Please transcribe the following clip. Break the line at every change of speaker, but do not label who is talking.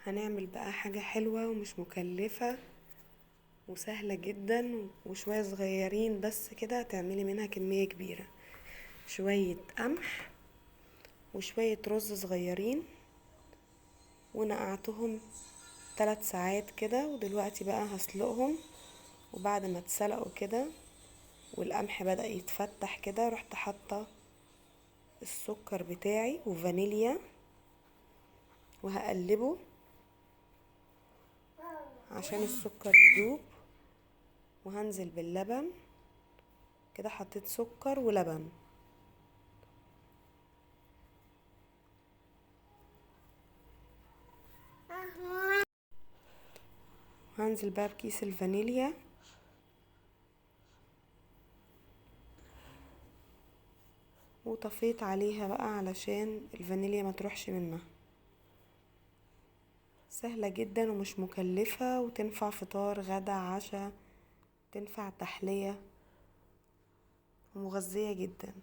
هنعمل بقى حاجة حلوة ومش مكلفة وسهلة جدا وشوية صغيرين بس كده هتعملي منها كمية كبيرة. شوية قمح وشوية رز صغيرين ونقعتهم 3 ساعات كده، ودلوقتي بقى هسلقهم. وبعد ما اتسلقوا كده والقمح بدأ يتفتح كده رحت حاطة السكر بتاعي وفانيليا وهقلبه عشان السكر يدوب، وهنزل باللبن كده. حطيت سكر ولبن، هنزل بقى بكيس الفانيليا وطفيت عليها بقى علشان الفانيليا ما تروحش منها. سهلة جدا ومش مكلفة وتنفع فطار غدا عشاء، تنفع تحلية ومغذية جدا.